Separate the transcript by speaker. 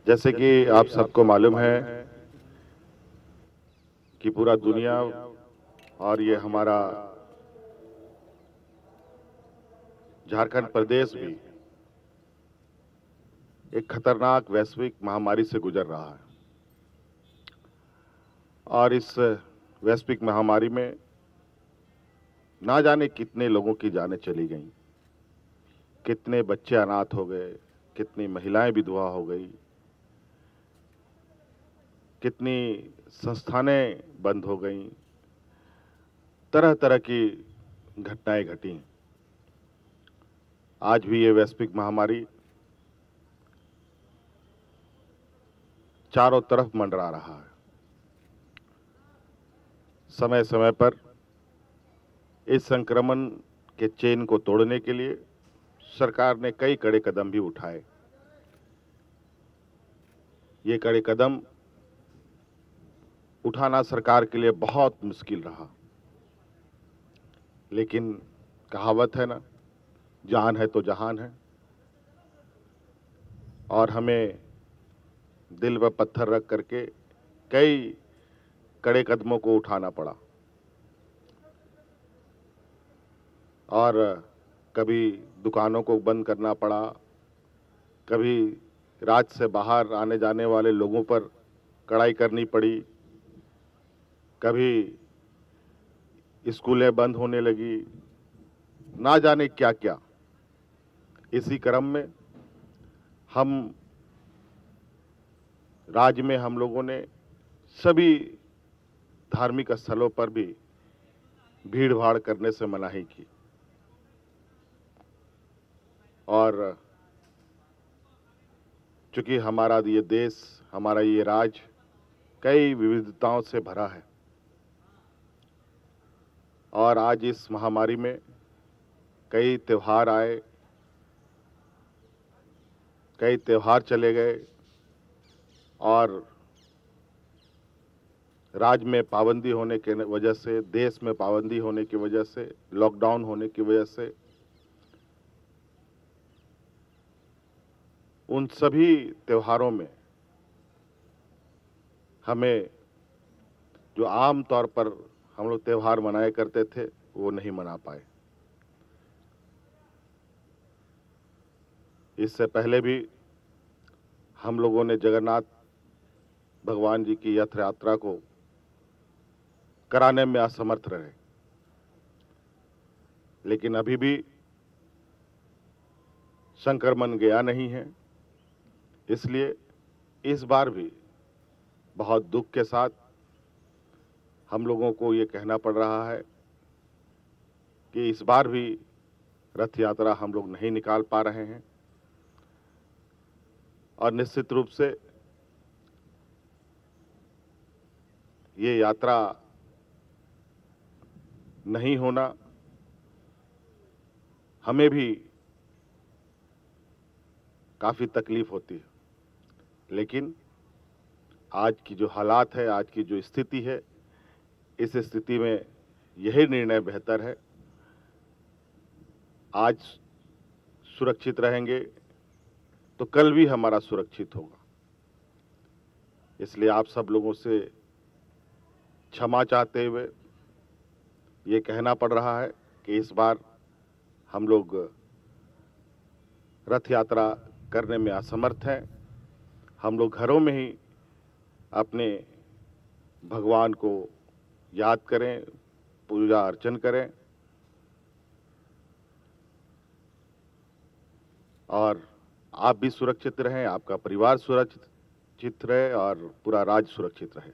Speaker 1: जैसे कि आप सबको मालूम है कि पूरा दुनिया और ये हमारा झारखंड प्रदेश भी एक खतरनाक वैश्विक महामारी से गुजर रहा है। और इस वैश्विक महामारी में ना जाने कितने लोगों की जानें चली गईं, कितने बच्चे अनाथ हो गए, कितनी महिलाएं विधवा हो गई, कितनी संस्थानें बंद हो गईं, तरह तरह की घटनाएं घटी। आज भी ये वैश्विक महामारी चारों तरफ मंडरा रहा है। समय समय पर इस संक्रमण के चेन को तोड़ने के लिए सरकार ने कई कड़े कदम भी उठाए। ये कड़े कदम उठाना सरकार के लिए बहुत मुश्किल रहा, लेकिन कहावत है ना, जान है तो जहान है। और हमें दिल पर पत्थर रख करके कई कड़े कदमों को उठाना पड़ा। और कभी दुकानों को बंद करना पड़ा, कभी राज्य से बाहर आने जाने वाले लोगों पर कड़ाई करनी पड़ी, कभी स्कूलें बंद होने लगी, ना जाने क्या क्या। इसी क्रम में हम राज्य में हम लोगों ने सभी धार्मिक स्थलों पर भी भीड़ भाड़ करने से मनाही की। और चूंकि हमारा ये देश, हमारा ये राज्य कई विविधताओं से भरा है, और आज इस महामारी में कई त्योहार आए, कई त्योहार चले गए, और राज्य में पाबंदी होने की वजह से, देश में पाबंदी होने की वजह से, लॉकडाउन होने की वजह से उन सभी त्योहारों में हमें जो आम तौर पर हम लोग त्योहार मनाया करते थे वो नहीं मना पाए। इससे पहले भी हम लोगों ने जगन्नाथ भगवान जी की रथ यात्रा को कराने में असमर्थ रहे, लेकिन अभी भी संक्रमण गया नहीं है। इसलिए इस बार भी बहुत दुख के साथ हम लोगों को ये कहना पड़ रहा है कि इस बार भी रथ यात्रा हम लोग नहीं निकाल पा रहे हैं। और निश्चित रूप से ये यात्रा नहीं होना हमें भी काफी तकलीफ होती है, लेकिन आज की जो हालात है, आज की जो स्थिति है, इस स्थिति में यही निर्णय बेहतर है। आज सुरक्षित रहेंगे तो कल भी हमारा सुरक्षित होगा। इसलिए आप सब लोगों से क्षमा चाहते हुए ये कहना पड़ रहा है कि इस बार हम लोग रथ यात्रा करने में असमर्थ हैं। हम लोग घरों में ही अपने भगवान को याद करें, पूजा अर्चन करें, और आप भी सुरक्षित रहें, आपका परिवार सुरक्षित रहे, और पूरा राज्य सुरक्षित रहे।